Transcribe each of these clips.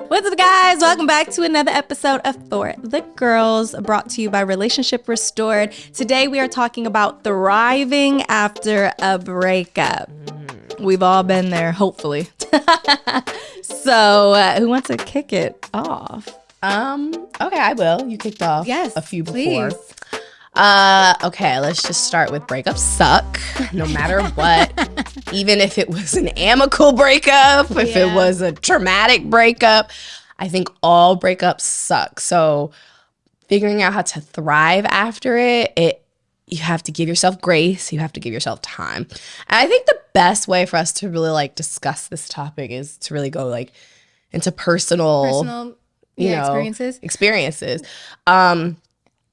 What's up, guys? Welcome back to another episode of For the Girls, brought to you by Relationship Restored. Today we are talking about thriving after a breakup. We've all been there, hopefully. So, who wants to kick it off? Okay, I will. You kicked off a few before. Please. Okay, let's just start with breakups suck, no matter what. Even if it was an amicable breakup, if it was a traumatic breakup, I think all breakups suck. So figuring out how to thrive after it, you have to give yourself grace. You have to give yourself time. And I think the best way for us to really discuss this topic is to really go into personal experiences.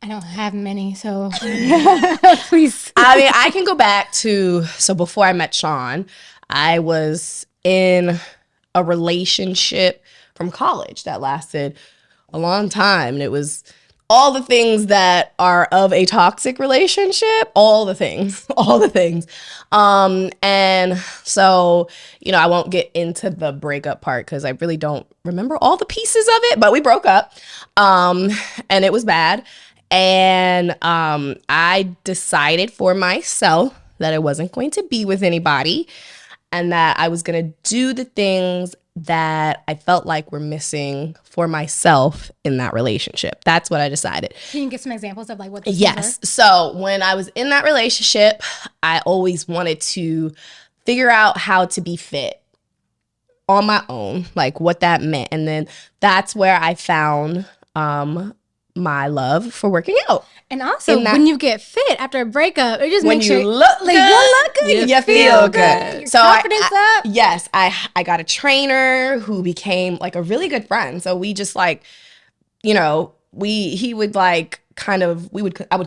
I don't have many, so please. I mean, I can go back so before I met Sean, I was in a relationship from college that lasted a long time. And it was all the things that are of a toxic relationship, all the things. And so, I won't get into the breakup part because I really don't remember all the pieces of it, but we broke up and it was bad. And I decided for myself that I wasn't going to be with anybody and that I was going to do the things that I felt like were missing for myself in that relationship. That's what I decided. Can you give some examples of what those Yes. were? So when I was in that relationship, I always wanted to figure out how to be fit on my own, what that meant. And then that's where I found my love for working out. And also, when you get fit after a breakup, it just makes you look good, you feel good. Your So confidence up. Yes, I got a trainer who became a really good friend. So we just I would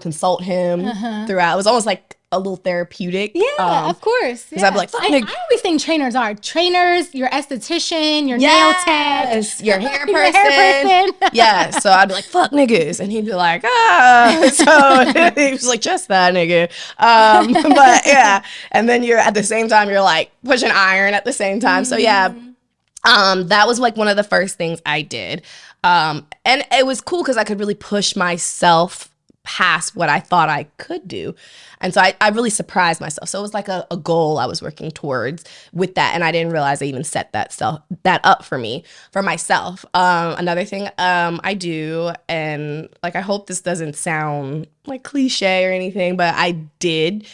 consult him throughout. It was almost like a little therapeutic. Yeah, of course. Because I'd be like, I always think trainers are your esthetician, your nail tech, your hair person. Your hair person. Yeah, so I'd be like, fuck niggas. And he'd be like, So he was like, just that nigga. But yeah, and then at the same time, you're pushing iron at the same time. So yeah, that was one of the first things I did. And it was cool because I could really push myself past what I thought I could do. And so I really surprised myself. So it was a goal I was working towards with that. And I didn't realize I even set that up for myself. Another thing I do, and I hope this doesn't sound cliche or anything, but I did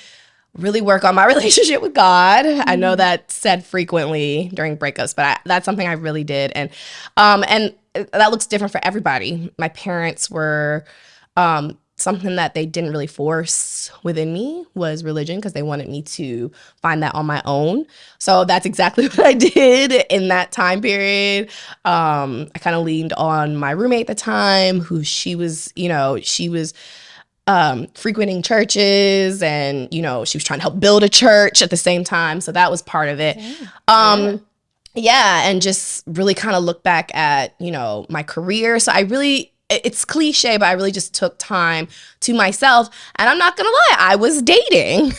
really work on my relationship with God. I know that's said frequently during breakups, but that's something I really did. And that looks different for everybody. My parents were something that they didn't really force within me was religion because they wanted me to find that on my own. So that's exactly what I did in that time period. I kind of leaned on my roommate at the time, who she was frequenting churches and, she was trying to help build a church at the same time. So that was part of it. And just really kind of look back at, my career. So it's cliche, but I really just took time to myself. And I'm not going to lie, I was dating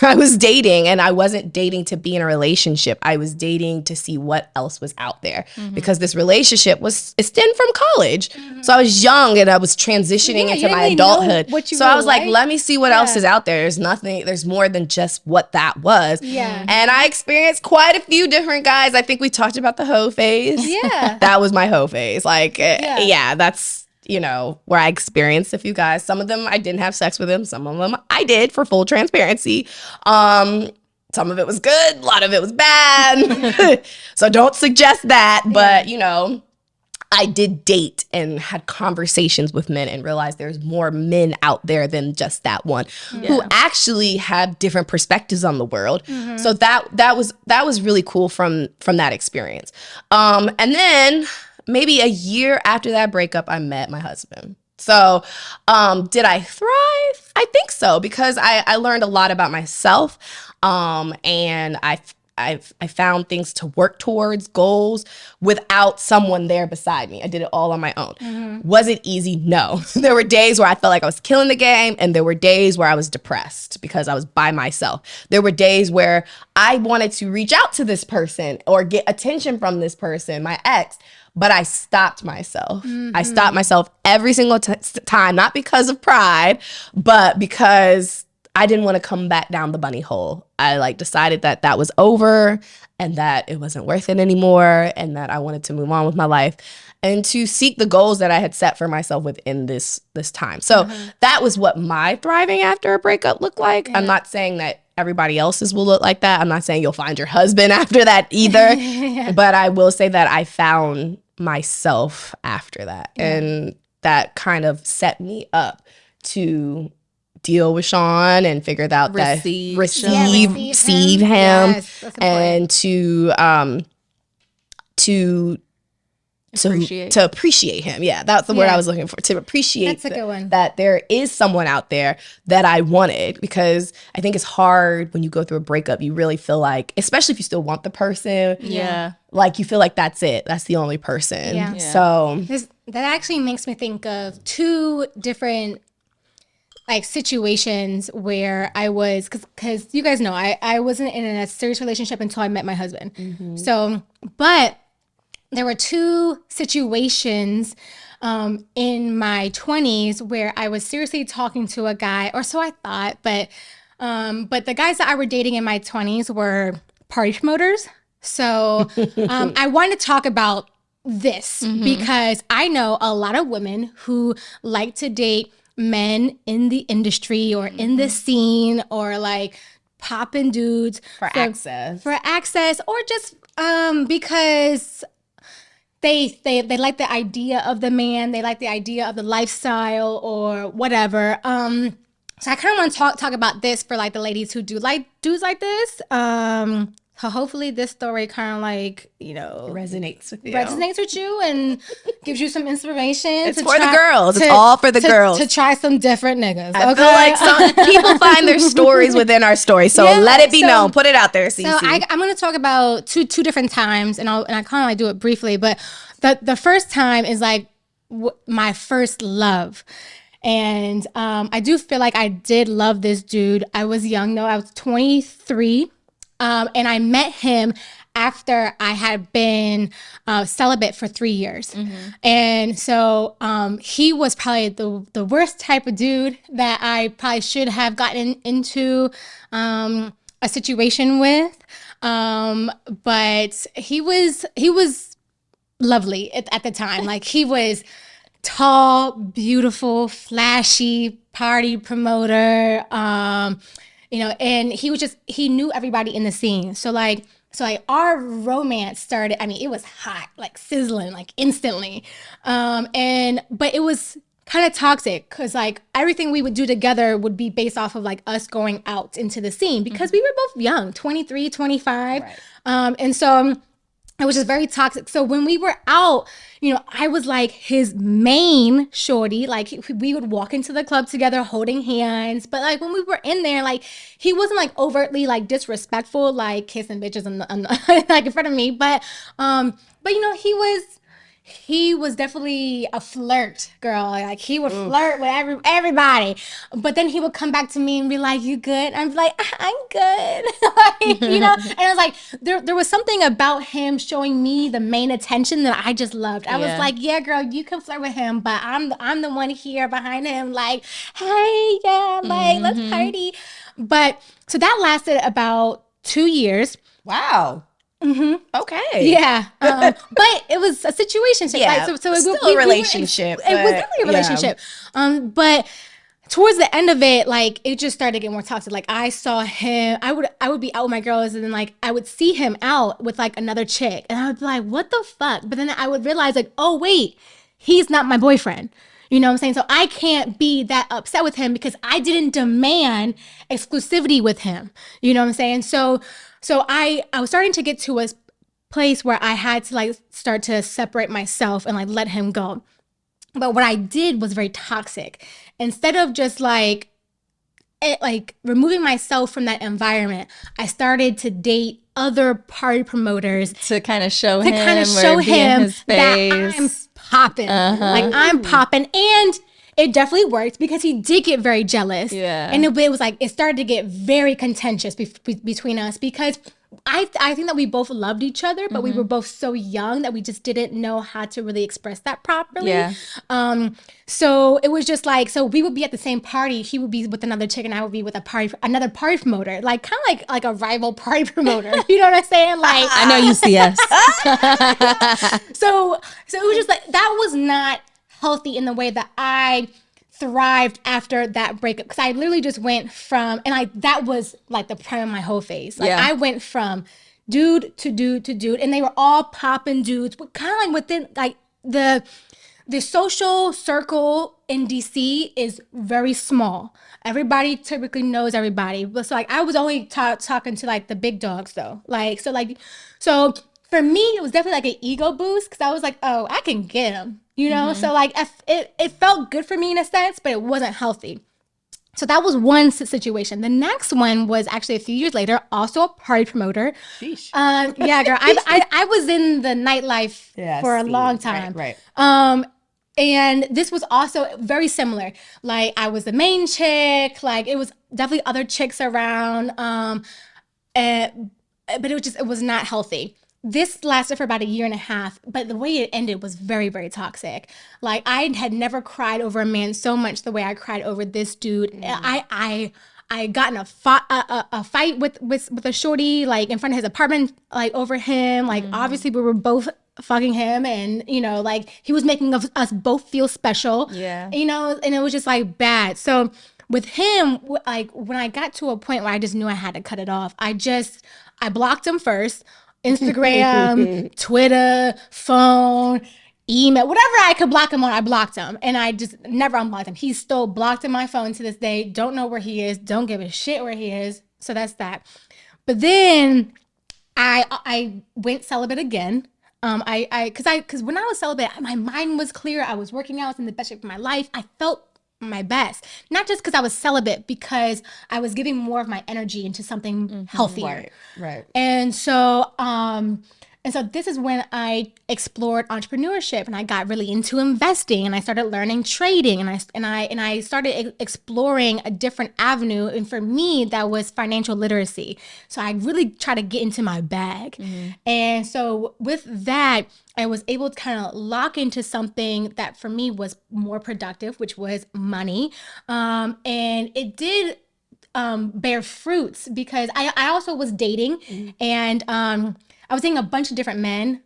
and I wasn't dating to be in a relationship. I was dating to see what else was out there because this relationship stemmed from college. So I was young and I was transitioning into my adulthood. So I was let me see what else is out there. There's more than just what that was. Yeah. And I experienced quite a few different guys. I think we talked about the hoe phase. Yeah. That was my hoe phase. That's where I experienced a few guys. Some of them I didn't have sex with them. Some of them I did, for full transparency. Some of it was good. A lot of it was bad. So don't suggest that. But, I did date and had conversations with men and realized there's more men out there than just that one who actually have different perspectives on the world. So that was really cool from that experience. And then maybe a year after that breakup, I met my husband. So did I thrive? I think so, because I learned a lot about myself. And I I found things to work towards, goals, without someone there beside me. I did it all on my own. Was it easy? No. There were days where I felt like I was killing the game, and there were days where I was depressed because I was by myself. There were days where I wanted to reach out to this person or get attention from this person, my ex, but I stopped myself. I stopped myself every single time, not because of pride, but because I didn't want to come back down the bunny hole. I like decided that that was over and that it wasn't worth it anymore and that I wanted to move on with my life and to seek the goals that I had set for myself within this time. So that was what my thriving after a breakup looked like. I'm not saying that everybody else's will look like that. I'm not saying you'll find your husband after that either. But I will say that I found myself after that. And that kind of set me up to deal with Sean and figured out Receive him Yes, and to appreciate him. Yeah, that's the word I was looking for. To appreciate That's a good one. that there is someone out there that I wanted, because I think it's hard when you go through a breakup. You really feel like, especially if you still want the person, like you feel like that's it. That's the only person. Yeah. So That actually makes me think of two different like situations where I was, because you guys know I wasn't in a serious relationship until I met my husband. So, but there were two situations in my 20s where I was seriously talking to a guy, or so I thought, but the guys that I were dating in my 20s were party promoters. So I wanted to talk about this because I know a lot of women who like to date men in the industry or in the scene or like popping dudes for access or just because they like the idea of the man, they like the idea of the lifestyle or whatever. So I kind of want to talk about this for like the ladies who do like dudes like this. So hopefully this story kind of like, resonates with you and gives you some inspiration. It's for the girls. It's all for the girls. To try some different niggas. I feel like some people find their stories within our story. So let it be known. Put it out there, Cece. So I'm going to talk about two different times, and I kind of like do it briefly. But the first time is like my first love. And I do feel like I did love this dude. I was young, though. I was 23. And I met him after I had been celibate for 3 years. And so he was probably the worst type of dude that I probably should have gotten into a situation with. But he was lovely at the time. Like he was tall, beautiful, flashy, party promoter, and he knew everybody in the scene. So our romance started, I mean, it was hot, like sizzling, like instantly. But it was kind of toxic because like everything we would do together would be based off of like us going out into the scene because we were both young, 23, 25. Right. And so it was just very toxic. So when we were out, I was like his main shorty. Like we would walk into the club together holding hands. But like when we were in there, like he wasn't like overtly like disrespectful, like kissing bitches like in front of me. But he was definitely a flirt, girl. Like he would flirt with everybody. But then he would come back to me and be like, "You good?" And I'd be like, "I'm good." And I was like, there was something about him showing me the main attention that I just loved. I was like, "Yeah, girl, you can flirt with him, but I'm the one here behind him, like, hey, yeah, like let's party." But so that lasted about 2 years. Wow. Okay. Yeah. But it was a situationship. Yeah. Right? So it was still a relationship. It was definitely a relationship. But towards the end of it, like it just started getting more toxic. Like I saw him, I would be out with my girls and then like I would see him out with like another chick and I would be like, what the fuck? But then I would realize like, oh wait, he's not my boyfriend. You know what I'm saying? So I can't be that upset with him because I didn't demand exclusivity with him. You know what I'm saying? So I was starting to get to a place where I had to like start to separate myself and like let him go. But what I did was very toxic. Instead of just like, like removing myself from that environment, I started to date other party promoters to kind of show him that I'm popping. Like I'm popping. And it definitely worked because he did get very jealous. Yeah. And it was like, it started to get very contentious between us because I think that we both loved each other, but we were both so young that we just didn't know how to really express that properly. Yeah. So it was just like, so we would be at the same party. He would be with another chick and I would be with another party promoter, like kind of like a rival party promoter. You know what I'm saying? Like, I know you see us. So it was just like, that was not healthy in the way that I thrived after that breakup, because I literally just went from, and that was like the prime of my whole phase. Like I went from dude to dude to dude, and they were all popping dudes, but kind of like within like the social circle in DC is very small. Everybody typically knows everybody, but so like I was only talking to like the big dogs though. So for me, it was definitely like an ego boost because I was like, oh, I can get him. You know, so like it felt good for me in a sense, but it wasn't healthy. So that was one situation. The next one was actually a few years later, also a party promoter. Sheesh. Yeah, girl, I was in the nightlife for a long time. Right. And this was also very similar. Like I was the main chick. Like it was definitely other chicks around. But it was not healthy. This lasted for about 1.5 years, but the way it ended was very, very toxic. Like I had never cried over a man so much the way I cried over this dude. I got in a fight with a shorty, like in front of his apartment, like over him. Like obviously we were both fucking him, and you know, like he was making us both feel special. Yeah. You know, and it was just like bad. So with him, like when I got to a point where I just knew I had to cut it off, I blocked him first. Instagram, Twitter, phone, email, whatever I could block him on, I blocked him. And I just never unblocked him. He's still blocked in my phone to this day. Don't know where he is. Don't give a shit where he is. So that's that. But then I went celibate again. Because when I was celibate, my mind was clear. I was working out. I was in the best shape of my life. I felt my best, not just because I was celibate, because I was giving more of my energy into something healthier. Right. And so this is when I explored entrepreneurship, and I got really into investing, and I started learning trading, and I started exploring a different avenue. And for me, that was financial literacy. So I really tried to get into my bag. And so with that, I was able to kind of lock into something that for me was more productive, which was money. And it did bear fruits because I also was dating, and I was dating a bunch of different men,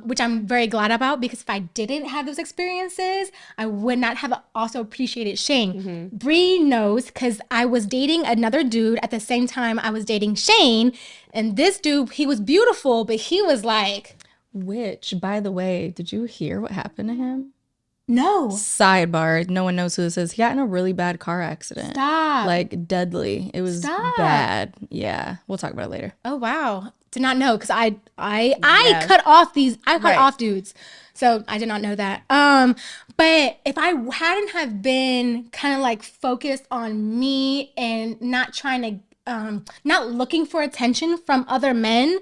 which I'm very glad about, because if I didn't have those experiences, I would not have also appreciated Shane. Bree knows, because I was dating another dude at the same time I was dating Shane, and this dude, he was beautiful, but he was like... Which, by the way, did you hear what happened to him? No. Sidebar, no one knows who this is. He got in a really bad car accident. Stop. Like deadly. It was bad. Yeah. We'll talk about it later. Oh, wow. Did not know, because I cut off off dudes. So I did not know that. But if I hadn't have been kind of like focused on me and not trying to, not looking for attention from other men,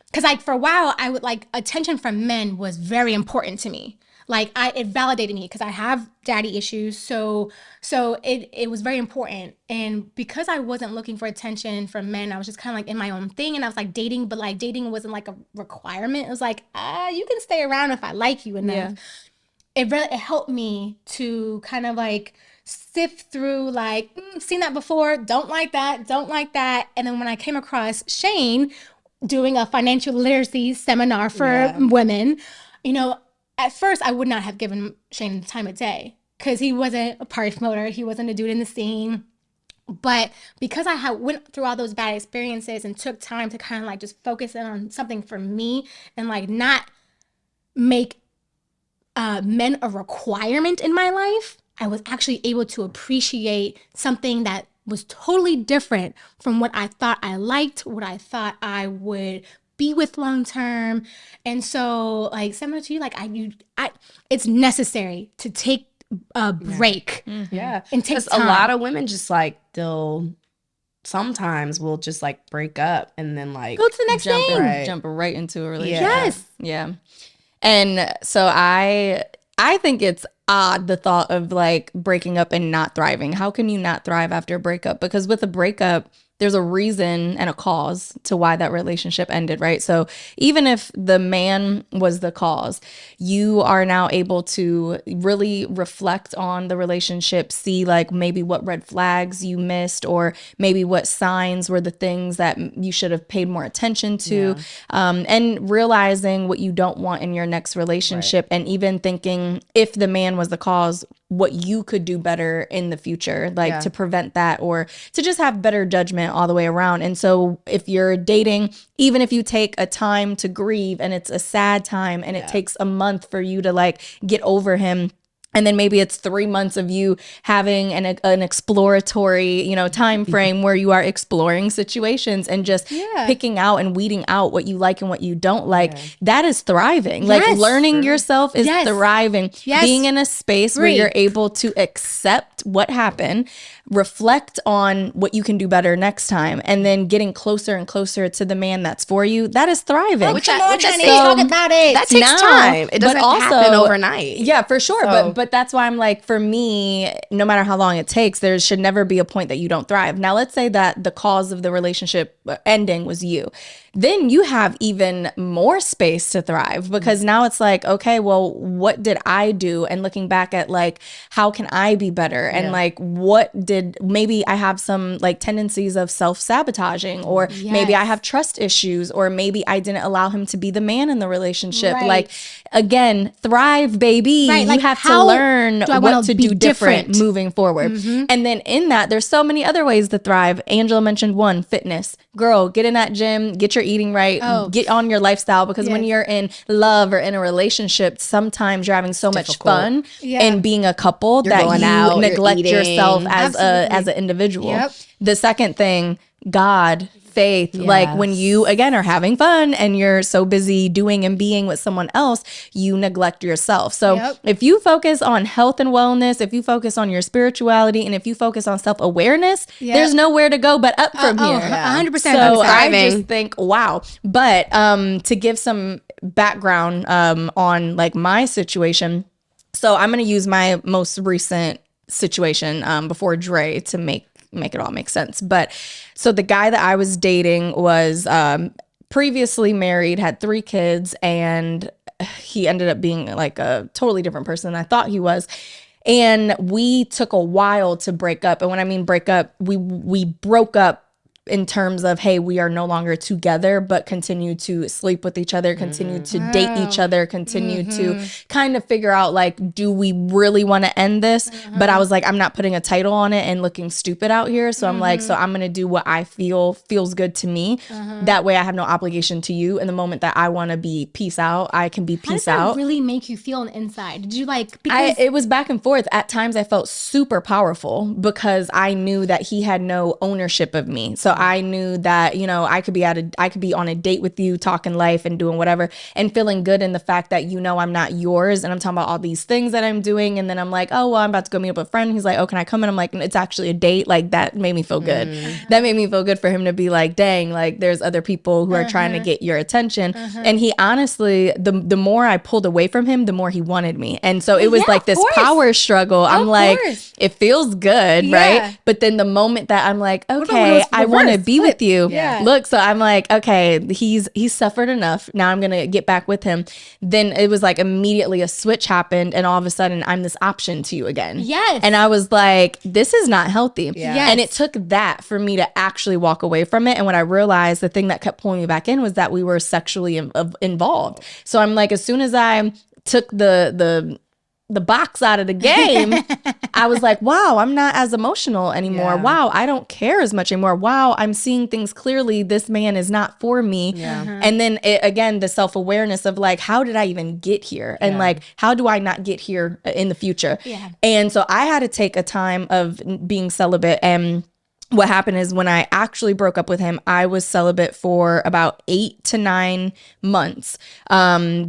because like for a while I would like attention from men was very important to me. Like it validated me because I have daddy issues. So it was very important. And because I wasn't looking for attention from men, I was just kind of like in my own thing. And I was like dating, but like dating wasn't like a requirement. It was like, you can stay around if I like you enough. Yeah. It helped me to kind of like sift through like, seen that before, don't like that. And then when I came across Shane doing a financial literacy seminar for women, you know, at first I would not have given Shane the time of day because he wasn't a party promoter. He wasn't a dude in the scene. But because I had went through all those bad experiences and took time to kind of like just focus in on something for me and like not make men a requirement in my life, I was actually able to appreciate something that was totally different from what I thought I liked, what I thought I would be with long term. And so like similar to you, like it's necessary to take a break. Yeah. And take time. A lot of women just like they'll sometimes we'll just like break up and then like Go to the next thing. Jump right into a relationship. Yes. Yeah. And so I think it's odd, the thought of like breaking up and not thriving. How can you not thrive after a breakup? Because with a breakup, there's a reason and a cause to why that relationship ended, right? So even if the man was the cause, you are now able to really reflect on the relationship, see like maybe what red flags you missed, or maybe what signs were the things that you should have paid more attention to, and realizing what you don't want in your next relationship, and even thinking if the man was the cause, what you could do better in the future, like to prevent that, or to just have better judgment all the way around. And so if you're dating, even if you take a time to grieve and it's a sad time and it takes a month for you to like get over him, and then maybe it's 3 months of you having an exploratory, time frame where you are exploring situations and just picking out and weeding out what you like and what you don't like. That is thriving. Like learning yourself is thriving. Being in a space where you're able to accept what happened, reflect on what you can do better next time, and then getting closer and closer to the man that's for you. That is thriving. Oh, come on, Jenny, talk about it. That takes time. It doesn't happen overnight. Yeah, for sure. But that's why I'm like, for me, no matter how long it takes, there should never be a point that you don't thrive. Now, let's say that the cause of the relationship ending was you. Then you have even more space to thrive, because now it's like, okay, well, what did I do? And looking back at like, how can I be better? And like, maybe I have some like tendencies of self-sabotaging, or maybe I have trust issues, or maybe I didn't allow him to be the man in the relationship. Like, again, thrive, baby. You have to learn what to do different moving forward. And then in that, there's so many other ways to thrive. Angela mentioned one, fitness. Girl, get in that gym, get your eating right, get on your lifestyle, because when you're in love or in a relationship, sometimes you're having so much fun in being a couple that you neglect yourself as an individual. The second thing, God, faith, like when you again are having fun and you're so busy doing and being with someone else, you neglect yourself. So if you focus on health and wellness, if you focus on your spirituality, and if you focus on self-awareness, there's nowhere to go but up from here. 100%. So I just think, wow. But to give some background on like my situation, so I'm going to use my most recent situation before Dre to make it all make sense. But so the guy that I was dating was previously married, had 3 kids, and he ended up being like a totally different person than I thought he was. And we took a while to break up. And when I mean break up, we broke up in terms of, hey, we are no longer together, but continue to sleep with each other, continue to date each other, continue to kind of figure out like, do we really want to end this? But I was like, I'm not putting a title on it and looking stupid out here. So I'm like, so I'm going to do what I feel feels good to me. That way I have no obligation to you. In the moment that I want to be peace out, I can be peace out. How did that really make you feel on the inside? Did you like, because it was back and forth. At times I felt super powerful because I knew that he had no ownership of me. So I knew that, I could be on a date with you, talking life and doing whatever, and feeling good in the fact that, I'm not yours, and I'm talking about all these things that I'm doing. And then I'm like, oh, well, I'm about to go meet up with a friend. He's like, oh, can I come? And I'm like, it's actually a date. Like, that made me feel good. That made me feel good for him to be like, dang, like there's other people who are trying to get your attention. And he honestly, the more I pulled away from him, the more he wanted me. And so it was like this power struggle. I'm like, it feels good, right? But then the moment that I'm like, okay, I want to be with you. Look, so I'm like, okay, he's suffered enough. Now I'm gonna get back with him. Then it was like immediately a switch happened, and all of a sudden I'm this option to you again. And I was like, this is not healthy. And it took that for me to actually walk away from it. And when I realized, the thing that kept pulling me back in was that we were sexually involved. So I'm like, as soon as I took the box out of the game, I was like, wow, I'm not as emotional anymore. Wow, I don't care as much anymore. Wow, I'm seeing things clearly. This man is not for me. And then again, the self-awareness of like, how did I even get here? And like, how do I not get here in the future? And so I had to take a time of being celibate. And what happened is, when I actually broke up with him, I was celibate for about 8 to 9 months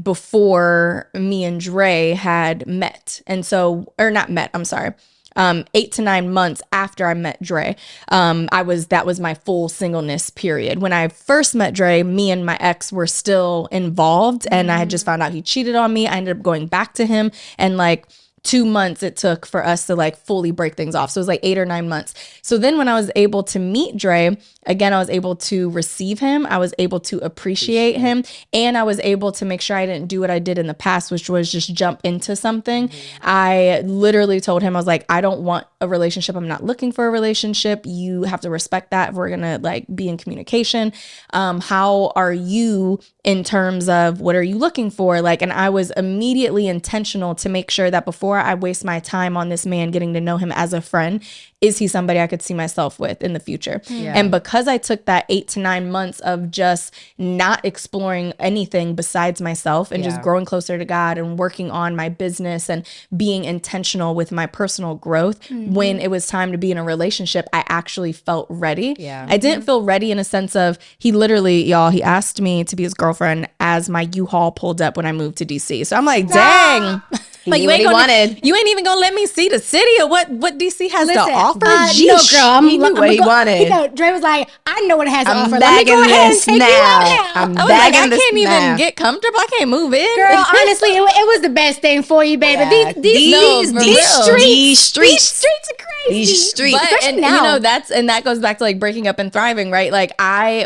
before me and Dre had met. And so, or not met, I'm sorry. 8 to 9 months after I met Dre. That was my full singleness period. When I first met Dre, me and my ex were still involved, and I had just found out he cheated on me. I ended up going back to him, and like 2 months it took for us to like fully break things off. So it was like 8 or 9 months. So then when I was able to meet Dre, again, I was able to receive him. I was able to appreciate him. And I was able to make sure I didn't do what I did in the past, which was just jump into something. I literally told him, I was like, I don't want a relationship. I'm not looking for a relationship. You have to respect that if we're going to like be in communication. How are you in terms of what are you looking for? Like, and I was immediately intentional to make sure that before I waste my time on this man, getting to know him as a friend, is he somebody I could see myself with in the future? Yeah. And because I took that 8 to 9 months of just not exploring anything besides myself and just growing closer to God and working on my business and being intentional with my personal growth, when it was time to be in a relationship, I actually felt ready. Yeah. I didn't feel ready in a sense of, he literally, y'all, he asked me to be his girlfriend as my U-Haul pulled up when I moved to DC. So I'm like, dang. Like you ain't even gonna let me see the city or what DC has to offer. No, girl, he knew what he wanted. You know, Dre was like, I know what it has to offer. Let me go ahead and take you out now. I was like, I can't even get comfortable. I can't move in. Girl, honestly, it was the best thing for you, baby. Yeah. These streets are crazy. These streets, but and you know that goes back to like breaking up and thriving, right? Like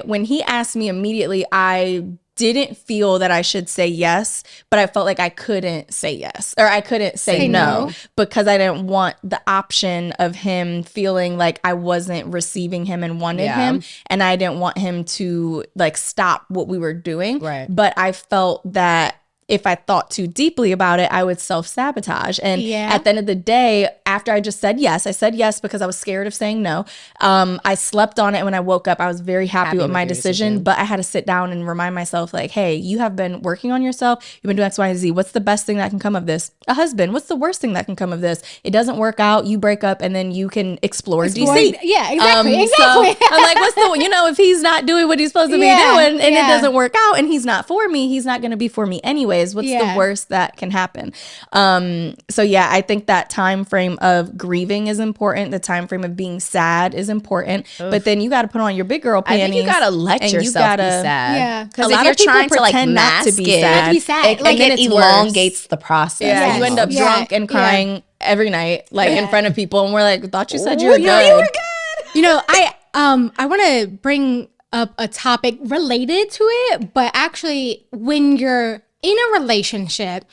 when he asked me immediately, I didn't feel that I should say yes, but I felt like I couldn't say yes or I couldn't say no because I didn't want the option of him feeling like I wasn't receiving him and wanted him, and I didn't want him to like stop what we were doing. Right. But I felt that if I thought too deeply about it, I would self-sabotage. And at the end of the day, after I just said yes, I said yes because I was scared of saying no. I slept on it. When I woke up, I was very happy with my decision, but I had to sit down and remind myself like, hey, you have been working on yourself. You've been doing X, Y, and Z. What's the best thing that can come of this? A husband. What's the worst thing that can come of this? It doesn't work out. You break up and then you can explore DC. Yeah, exactly. So I'm like, what's the, if he's not doing what he's supposed to be doing and it doesn't work out and he's not for me, he's not going to be for me anyways. What's the worst that can happen? So yeah, I think that time frame of grieving is important. The time frame of being sad is important. Oof. But then you got to put on your big girl panties. I think you got to let yourself be sad. Yeah, because if you're trying to like mask not to be sad, it elongates the process. Yeah, you end up drunk and crying every night, like in front of people, and we're like, thought you said you were good. You were good. You know, I want to bring up a topic related to it, but actually, when you're in a relationship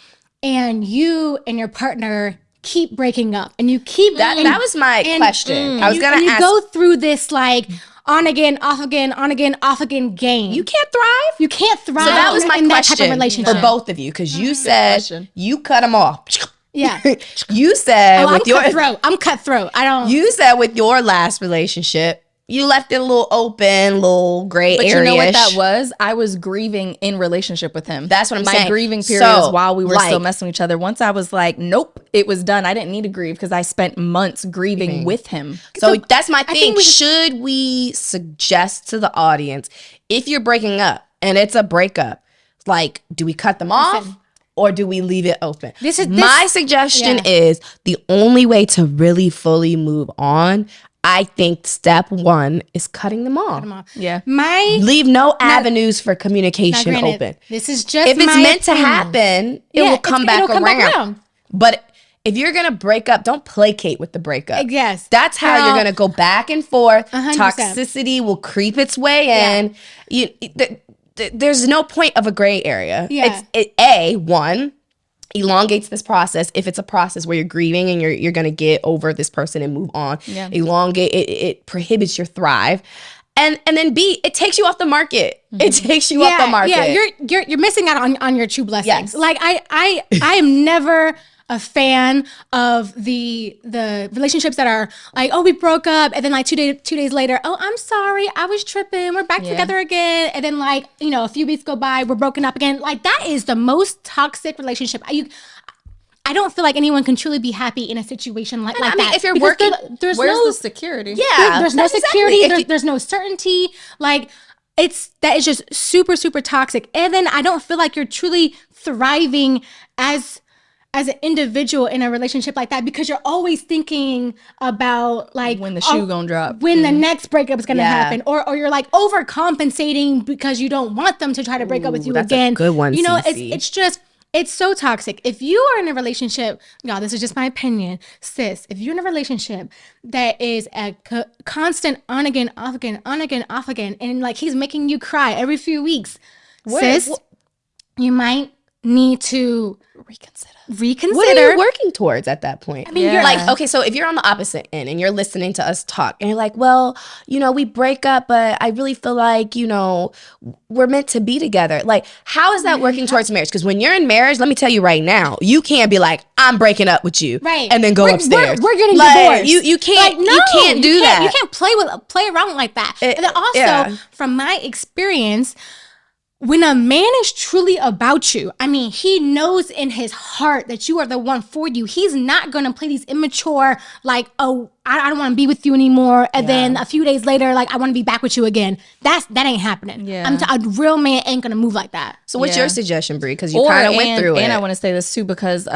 and you and your partner keep breaking up and you keep that was my question. I was gonna ask. You go through this like on again, off again, on again, off again game. You can't thrive. You can't thrive. So that was my in question that type of relationship for both of you, because you said you cut them off. Yeah. You said I'm cutthroat. I don't. You said with your last relationship, you left it a little open, little gray area. But you know what that was? I was grieving in relationship with him. That's what I'm saying. My grieving period was while we were still messing with each other. Once I was like, nope, it was done. I didn't need to grieve because I spent months grieving with him. So that's my thing. Should we suggest to the audience, if you're breaking up and it's a breakup, like, do we cut them off? Or do we leave it open? My suggestion is the only way to really fully move on, I think step one is cutting them off. Yeah. Leave no avenues for communication open. This is just if it's meant to happen, it will come back around. But if you're going to break up, don't placate with the breakup. Yes. That's how you're going to go back and forth. 100%. Toxicity will creep its way in. There's no point of a gray area. Yeah. One, elongates this process. If it's a process where you're grieving and you're going to get over this person and move on, it prohibits your thrive. And then B, it takes you off the market. Mm-hmm. It takes you off the market. Yeah, you're missing out on your true blessings. Yes. Like I am never a fan of the relationships that are like, oh, we broke up, and then like 2 days later, oh, I'm sorry, I was tripping, we're back together again, and then like, a few weeks go by, we're broken up again. Like, that is the most toxic relationship. I don't feel like anyone can truly be happy in a situation like that. If you're working, where's the security? Yeah, there's no security. There's no certainty. Like, that is just super, super toxic. And then I don't feel like you're truly thriving as as an individual in a relationship like that, because you're always thinking about like when the shoe gonna drop, when the next breakup is gonna happen, or you're like overcompensating because you don't want them to try to break up with you that's again. a good one, you know, Cece. it's just. It's so toxic. If you are in a relationship, y'all, this is just my opinion, sis. If you're in a relationship that is a constant on again, off again, on again, off again, and like he's making you cry every few weeks, sis, you might need to reconsider. What are you working towards at that point? I mean, you're like, okay, so if you're on the opposite end and you're listening to us talk and you're like, well, you know, we break up, but I really feel like, you know, we're meant to be together. Like, how is that working towards marriage? Because when you're in marriage, let me tell you right now, you can't be like, I'm breaking up with you, right? And then go upstairs. We're getting like, divorced. You can't. Like, no, you can't do that. You can't play around like that. And then also, from my experience, when a man is truly about you, I mean, he knows in his heart that you are the one for you. He's not going to play these immature, like, oh, I don't want to be with you anymore. And then a few days later, like, I want to be back with you again. That ain't happening. Yeah. A real man ain't going to move like that. So what's your suggestion, Brie? Because you kind of went through it. And I want to say this too, because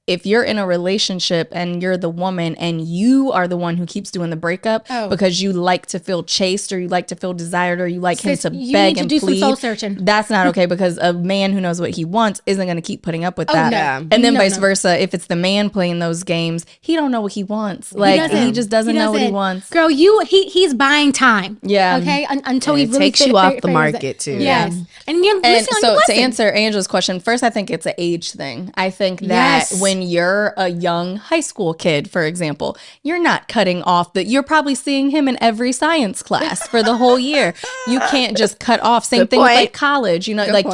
if you're in a relationship and you're the woman and you are the one who keeps doing the breakup because you like to feel chased or you like to feel desired or you like him to beg and plead, some soul searching. That's not okay, because a man who knows what he wants isn't going to keep putting up with that. No. And then vice versa, if it's the man playing those games, he don't know what he wants. Like he just doesn't know what he wants. Girl, he's buying time. Yeah. Okay. Until he really takes you off the market too. Yes. And so to answer Angela's question, first I think it's an age thing. I think that when you're a young high school kid, for example, you're not cutting off you're probably seeing him in every science class for the whole year. You can't just cut off. Same thing with like college, you know, like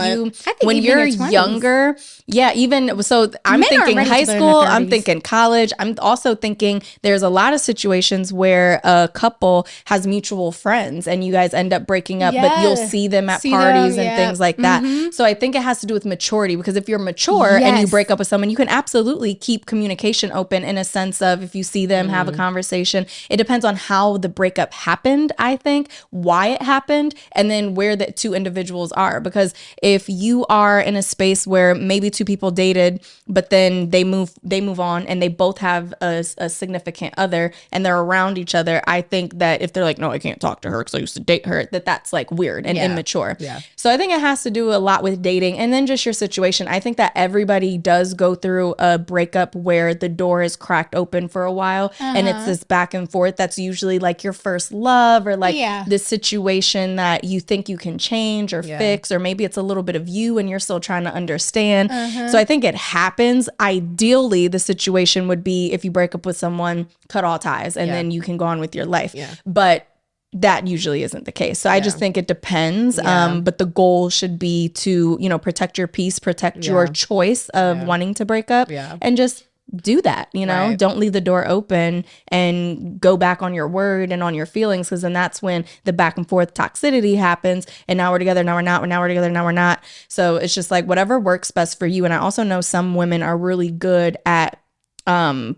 when you're younger. Yeah. Even so I'm thinking high school, I'm thinking college. I'm also thinking there's a lot of situations where a couple has mutual friends and you guys end up breaking up, but you'll see them at parties and things like that. So I think it has to do with maturity, because if you're mature and you break up with someone, you can absolutely keep communication open in a sense of if you see them, have a conversation. It depends on how the breakup happened, I think, why it happened, and then where the two individuals are. Because if you are in a space where maybe two people dated, but then they move on and they both have a significant other and they're around each other, I think that if they're like, no, I can't talk to her because I used to date her, that's like weird and immature. Yeah. So I think it has to do a lot with dating and then just your situation. I think that everybody does go through a breakup where the door is cracked open for a while and it's this back and forth. That's usually like your first love or like this situation that you think you can change or fix, or maybe it's a little bit of you and you're still trying to understand. So I think it happens. Ideally, the situation would be if you break up with someone, cut all ties and then you can go on with your life. But that usually isn't the case. So I just think it depends. But the goal should be to, you know, protect your peace, protect your choice of wanting to break up and just do that, you know, don't leave the door open and go back on your word and on your feelings, because then that's when the back and forth toxicity happens. And now we're together, now we're not, now we're together, now we're not. So it's just like whatever works best for you. And I also know some women are really good at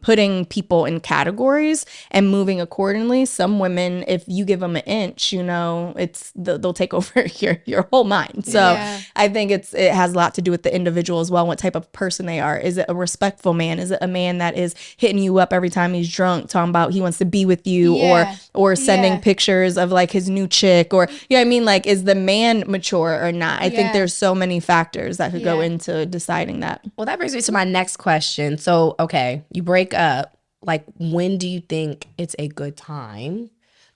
putting people in categories and moving accordingly. Some women, if you give them an inch, you know, they'll take over your whole mind. So I think it has a lot to do with the individual as well, what type of person they are. Is it a respectful man? Is it a man that is hitting you up every time he's drunk, talking about he wants to be with you, or sending pictures of like his new chick, or I mean, like, is the man mature or not? I think there's so many factors that could go into deciding that. Well, that brings me to my next question. So, okay, you break up, like, when do you think it's a good time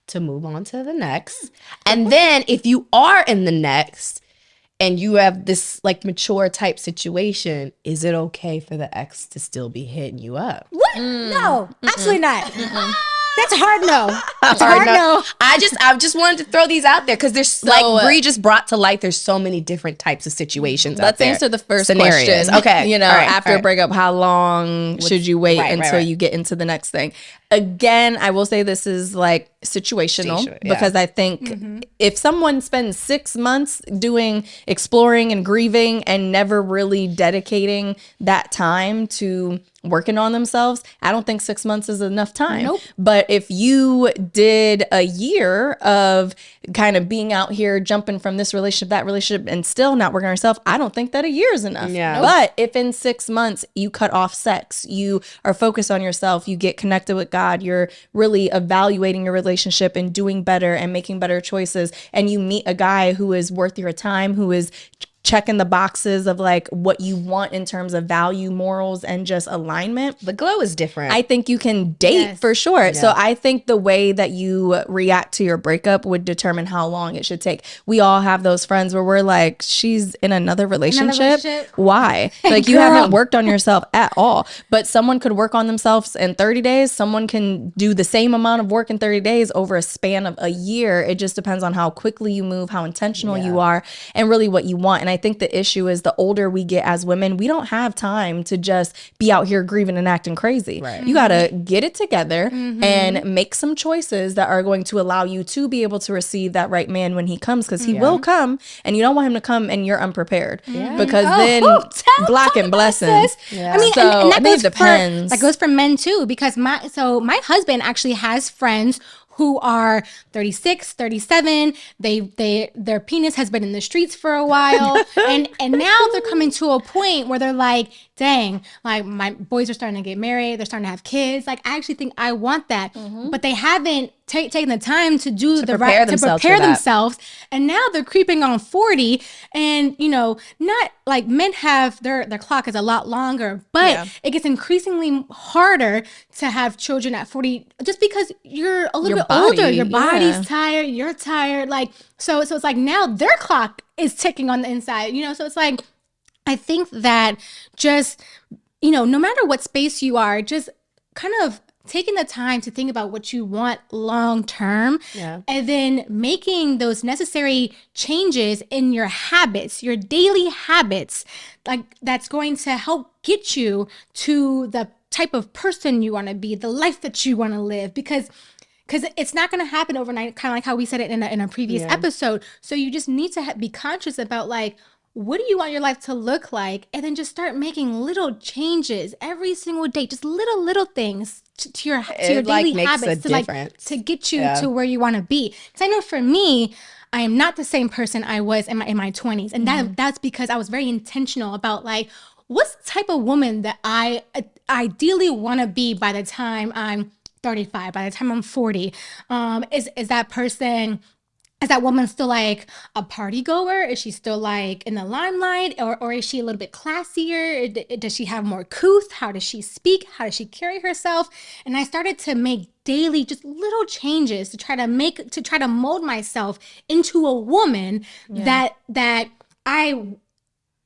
to move on to the next? And then if you are in the next and you have this like mature type situation, is it okay for the ex to still be hitting you up? What? No, absolutely not. That's a hard no. That's a hard no. I just wanted to throw these out there because there's like Bree just brought to light. There's so many different types of situations. Let's answer the first scenarios. question. Okay, you know, after a breakup, how long should you wait until you get into the next thing? again, I will say this is like situational because I think if someone spends 6 months doing exploring and grieving and never really dedicating that time to working on themselves, I don't think 6 months is enough time. Nope. But if you did a year of kind of being out here jumping from this relationship, that relationship, and still not working on yourself, I don't think that a year is enough. Yeah. But if in 6 months you cut off sex, you are focused on yourself, you get connected with God, you're really evaluating your relationship and doing better and making better choices, and you meet a guy who is worth your time, who is checking the boxes of like what you want in terms of value, morals, and just alignment, The glow is different. I think you can date for sure. So I think the way that you react to your breakup would determine how long it should take. We all have those friends where we're like, she's in another relationship. Why? Like you haven't worked on yourself at all. But someone could work on themselves in 30 days. Someone can do the same amount of work in 30 days over a span of a year. It just depends on how quickly you move, how intentional you are, and really what you want. And I think the issue is the older we get as women, we don't have time to just be out here grieving and acting crazy. Right. You got to get it together and make some choices that are going to allow you to be able to receive that right man when he comes, because he will come, and you don't want him to come and you're unprepared because then blocking blessings. I mean, so and that goes depends. that goes for men too, because my husband actually has friends who are 36, 37. Their penis has been in the streets for a while. and now they're coming to a point where they're like, dang, like my boys are starting to get married. They're starting to have kids. Like, I actually think I want that. But they haven't taken the time to prepare themselves. And now they're creeping on 40. And, not like men have their clock is a lot longer, but it gets increasingly harder to have children at 40 just because you're a little bit older. Your body's tired. You're tired. Like, so it's like now their clock is ticking on the inside, so it's like, I think that just, no matter what space you are, just kind of taking the time to think about what you want long term, and then making those necessary changes in your habits, your daily habits, like that's going to help get you to the type of person you want to be, the life that you want to live, because it's not going to happen overnight, kind of like how we said it in a previous episode. So you just need to be conscious about like, what do you want your life to look like? And then just start making little changes every single day, just little things to your daily habits to get you to where you want to be. Because I know for me, I am not the same person I was in my 20s. And that's because I was very intentional about like, what's the type of woman that I ideally want to be by the time I'm 35, by the time I'm 40? Is that person... Is that woman still like a party goer? Is she still like in the limelight? Or is she a little bit classier? Does she have more couth? How does she speak? How does she carry herself? And I started to make daily just little changes to try to mold myself into a woman that I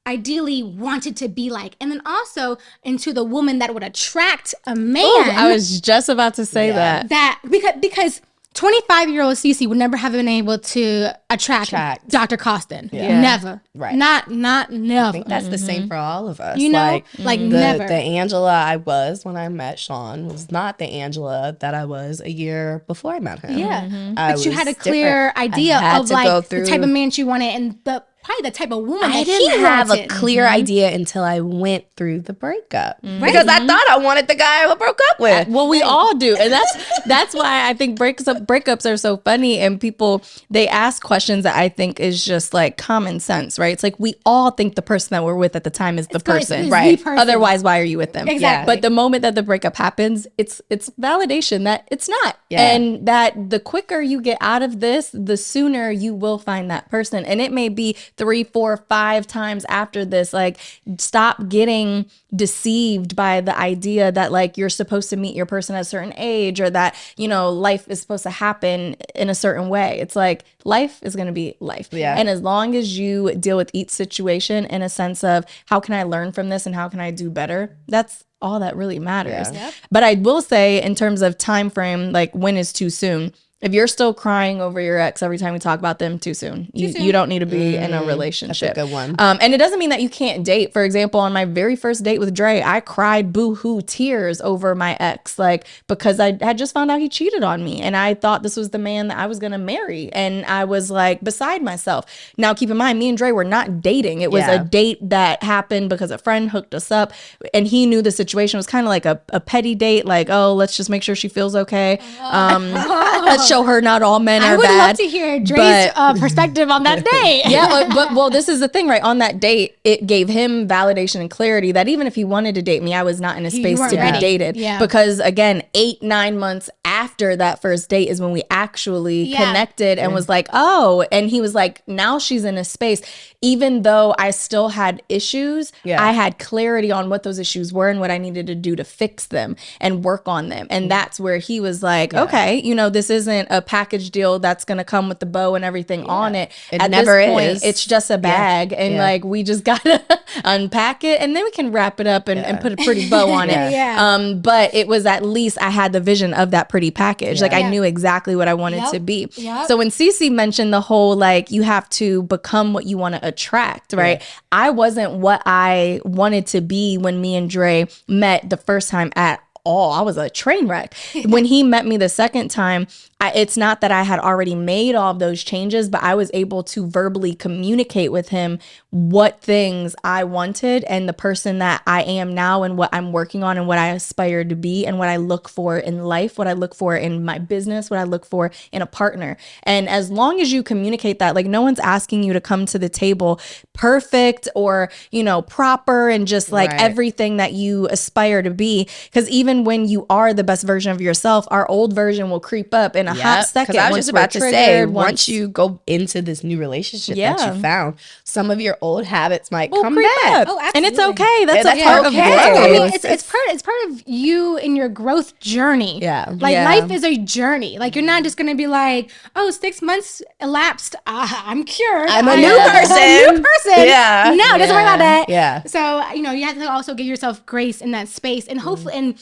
ideally wanted to be like, and then also into the woman that would attract a man. Ooh, I was just about to say that because 25-year-old Cece would never have been able to attract Dr. Costin. Never. Right. Not never. I think that's the same for all of us. Like never. The Angela I was when I met Sean was not the Angela that I was a year before I met him. Yeah. But you had a clear idea of like the type of man you wanted and probably the type of woman I didn't have a clear idea until I went through the breakup. Because I thought I wanted the guy I broke up with. Well, we all do. And that's why I think breakups are so funny, and people, they ask questions that I think is just like common sense, right? It's like we all think the person that we're with at the time is the person, right? Otherwise, why are you with them? Exactly. But the moment that the breakup happens, it's validation that it's not. And that the quicker you get out of this, the sooner you will find that person. And it may be 3, 4, 5 times after this. Like, stop getting deceived by the idea that like you're supposed to meet your person at a certain age, or that, life is supposed to happen in a certain way. It's like life is going to be life. And as long as you deal with each situation in a sense of how can I learn from this and how can I do better, that's all that really matters. But I will say, in terms of time frame, like when is too soon, If you're still crying over your ex every time we talk about them, too soon. You don't need to be in a relationship. That's a good one. And it doesn't mean that you can't date. For example, on my very first date with Dre, I cried boo-hoo tears over my ex, like, because I had just found out he cheated on me. And I thought this was the man that I was going to marry. And I was like beside myself. Now, keep in mind, me and Dre were not dating. It was a date that happened because a friend hooked us up. And he knew the situation was kind of like a petty date. Like, oh, let's just make sure she feels okay. Let's show her not all men are bad. I would love to hear Dre's perspective on that day. Yeah, but this is the thing, right? On that date, it gave him validation and clarity that even if he wanted to date me, I was not in a space to be dated. Yeah. Because again, 8-9 months after that first date is when we actually connected and was like, oh, and he was like, now she's in a space. Even though I still had issues, I had clarity on what those issues were and what I needed to do to fix them and work on them. And that's where he was like, okay, you know, this isn't a package deal that's going to come with the bow and everything on it. At never this point, it's just a bag. And like, we just got to unpack it and then we can wrap it up and put a pretty bow on it. But it was at least I had the vision of that pretty package. Like I knew exactly what I wanted to be. So when Cece mentioned the whole, like, you have to become what you want to attract, right? I wasn't what I wanted to be when me and Dre met the first time at all. I was a train wreck. When he met me the second time, it's not that I had already made all of those changes, but I was able to verbally communicate with him what things I wanted and the person that I am now and what I'm working on and what I aspire to be and what I look for in life, what I look for in my business, what I look for in a partner. And as long as you communicate that, like, no one's asking you to come to the table perfect or, you know, proper and just like everything that you aspire to be. Because even when you are the best version of yourself, our old version will creep up in a hot second. Because I was just about to say, once you go into this new relationship that you found, some of your old habits might come back. Oh, and it's okay. That's a part of growth. I mean, it's part of you in your growth journey. Life is a journey. Like, you're not just gonna be like, oh, 6 months elapsed, I'm cured, I'm a new person. Yeah, no, doesn't worry about that. Yeah. So, you know, you have to also give yourself grace in that space, and hopefully, and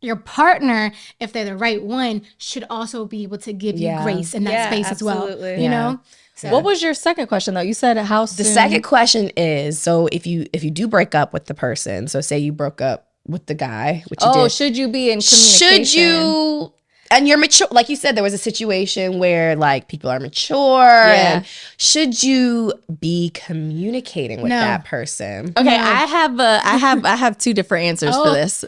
your partner, if they're the right one, should also be able to give you grace in that space as well. You know. So. What was your second question though? You said how soon? The second question is, so if you do break up with the person, so say you broke up with the guy, which you did, should you be in communication? Should you? And you're mature, like you said, there was a situation where like people are mature. And should you be communicating with that person? Okay, I have two different answers for this.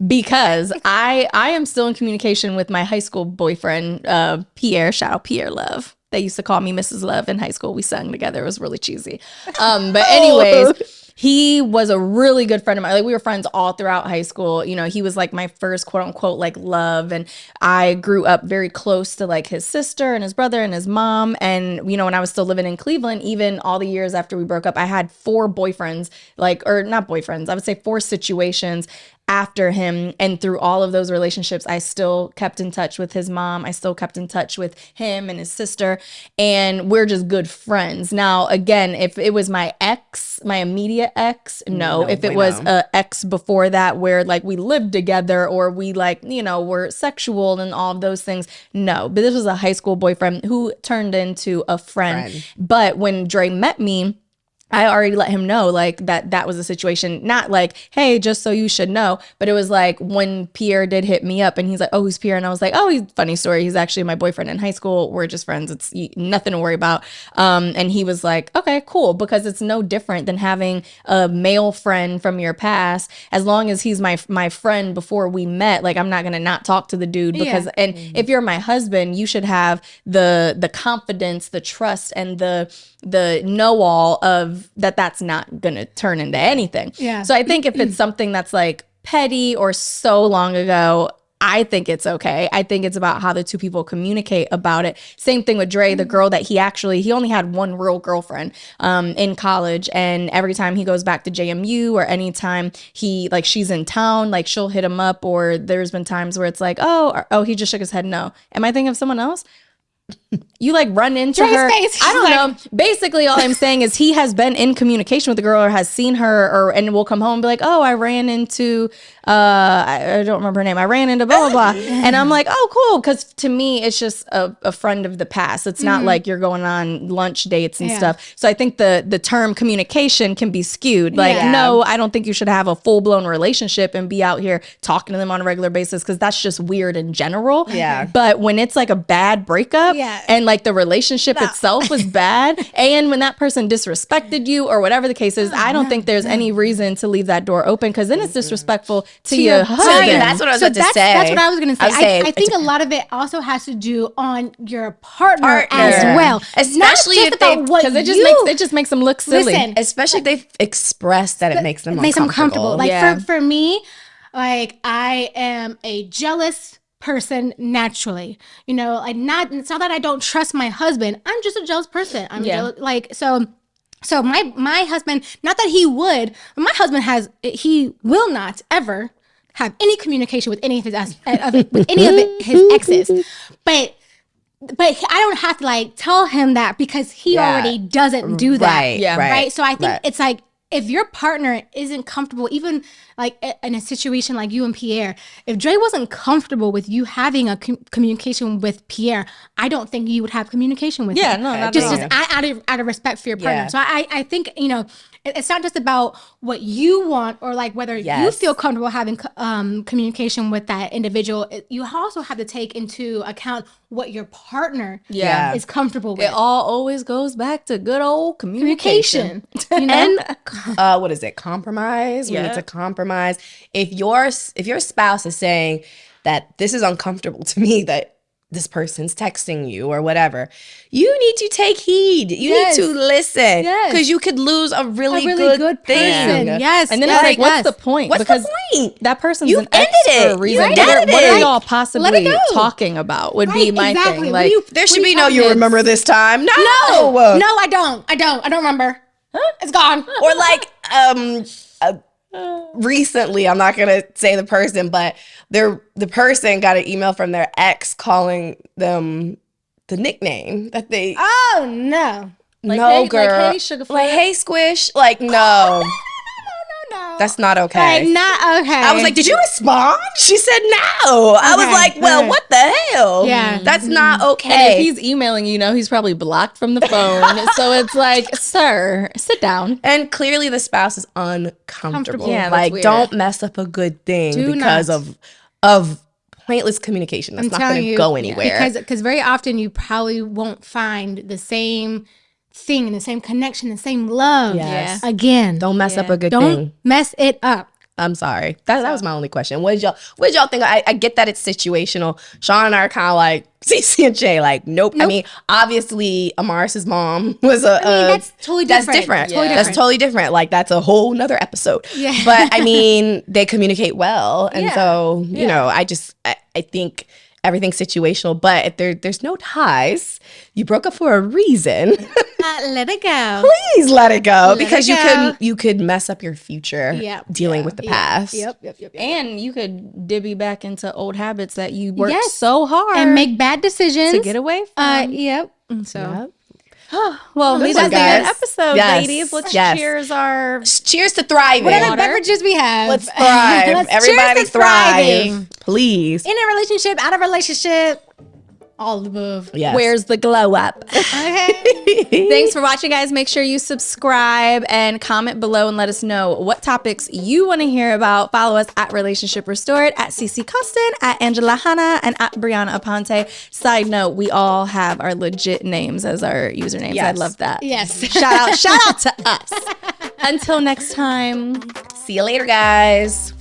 Because I am still in communication with my high school boyfriend, Pierre. Shout out Pierre Love. They used to call me Mrs. Love in high school. We sang together. It was really cheesy. But anyways, he was a really good friend of mine. Like, we were friends all throughout high school. You know, he was like my first quote unquote like love. And I grew up very close to like his sister and his brother and his mom. And, you know, when I was still living in Cleveland, even all the years after we broke up, I had 4 boyfriends, or not boyfriends, I would say 4 situations after him. And through all of those relationships, I still kept in touch with his mom. I still kept in touch with him and his sister, and we're just good friends. Now, again, if it was my ex, my immediate ex, no. If it was a ex before that where like we lived together or we like, you know, were sexual and all of those things, no. But this was a high school boyfriend who turned into a friend. But when Dre met me, I already let him know like that was a situation, not like, hey, just so you should know, but it was like when Pierre did hit me up and he's like, oh, who's Pierre? And I was like, oh, he's funny story. He's actually my boyfriend in high school. We're just friends. It's nothing to worry about. And he was like, okay, cool. Because it's no different than having a male friend from your past. As long as he's my friend before we met, like I'm not going to not talk to the dude because, and if you're my husband, you should have the confidence, the trust, and the know-all of that's not gonna turn into anything. So I think if it's something that's like petty or so long ago, I think it's okay. I think it's about how the two people communicate about it. Same thing with Dre, the girl that he only had one real girlfriend in college, and every time he goes back to JMU or anytime she's in town, like she'll hit him up, or there's been times where it's like, oh, he just shook his head no. Am I thinking of someone else? you like run into Dre's her. face, I don't she's know. Basically, all I'm saying is he has been in communication with the girl or has seen her, and will come home and be like, oh, I ran into, I don't remember her name. I ran into blah, blah, blah. And I'm like, oh, cool. Because to me, it's just a friend of the past. It's not like you're going on lunch dates and stuff. So I think the term communication can be skewed. Like, no, I don't think you should have a full-blown relationship and be out here talking to them on a regular basis, because that's just weird in general. Yeah. But when it's like a bad breakup and like the relationship itself was bad, and when that person disrespected you or whatever the case is, I don't think there's any reason to leave that door open, because then it's disrespectful to your husband. That's what I was about to say. That's what I was going to say. I think it's a lot of it also has to do on your partner as well. Especially Not just if they, about what Because it just makes them look silly. Listen, especially if they've expressed that it makes them uncomfortable. Like for me, like I am a jealous person naturally. You know, like it's not that I don't trust my husband. I'm just a jealous person. I'm jealous, like so my husband, not that he would, but my husband he will not ever have any communication with any of his his exes. But I don't have to like tell him that, because he already doesn't do that. Right. So I think it's like, if your partner isn't comfortable, even like in a situation like you and Pierre, if Dre wasn't comfortable with you having a communication with Pierre, I don't think you would have communication with him. No, not just at all. out of respect for your partner. So I think, you know, it's not just about what you want or like whether you feel comfortable having communication with that individual. You also have to take into account what your partner is comfortable with. It all always goes back to good old communication. You know? And what is it? Compromise. We need to compromise. If your spouse is saying that this is uncomfortable to me, that this person's texting you or whatever, you need to take heed. You need to listen, because you could lose a really good thing. Person. Yes. And then it's like, what's the point? What's because the point? That person's You've an ex ended for a it. reason. You ended What are it. y'all possibly go. talking about would be my exactly. thing. Like, There should be no you remember this time. No. No, I don't. I don't remember. It's gone. Or like recently, I'm not gonna say the person, but the person got an email from their ex calling them the nickname that they Oh no. like, no hey, girl, like, hey, sugar like, flip. hey squish, like no. That's not okay. Like, not okay. I was like, did you respond? She said no. I was like, well, what the hell? Yeah. That's not And okay. if he's emailing, he's probably blocked from the phone. So it's like, sir, sit down. And clearly the spouse is uncomfortable. Yeah, that's like, weird. don't mess up a good thing because of pointless communication. That's not going to go anywhere. Because very often you probably won't find the same thing, the same connection, the same love again. Don't mess up a good Don't thing. mess it up. I'm sorry. That was my only question. What did y'all think? I get that it's situational. Sean and I are kind of like Cece and Jay, like, nope. I mean, obviously, Amaris's mom was that's totally different. That's different. Totally That's totally different. Like, that's a whole nother episode. Yeah. But I mean, they communicate well, and so you know, I think everything's situational. But if there's no ties, you broke up for a reason. Let it go. Please let it go, Let because it go. you could mess up your future dealing with the past. Yep. And you could dibby back into old habits that you worked so hard and make bad decisions to get away from. Yep. So Well, Good that's one, a good guys. episode, Yes. ladies. Let's Yes. cheers our... Cheers to thriving. whatever Water. beverages we have. Let's thrive. Let's Everybody cheers to thrive. thriving. Please. In a relationship, out of a relationship, all of the above. Yes. Where's the glow up? Okay. Thanks for watching, guys. Make sure you subscribe and comment below and let us know what topics you want to hear about. Follow us at Relationship Restored, at Cece Costin, at Angela Hanna, and at Brianna Aponte. Side note, we all have our legit names as our usernames. Yes. I love that. Yes. Shout out to us. Until next time. See you later, guys.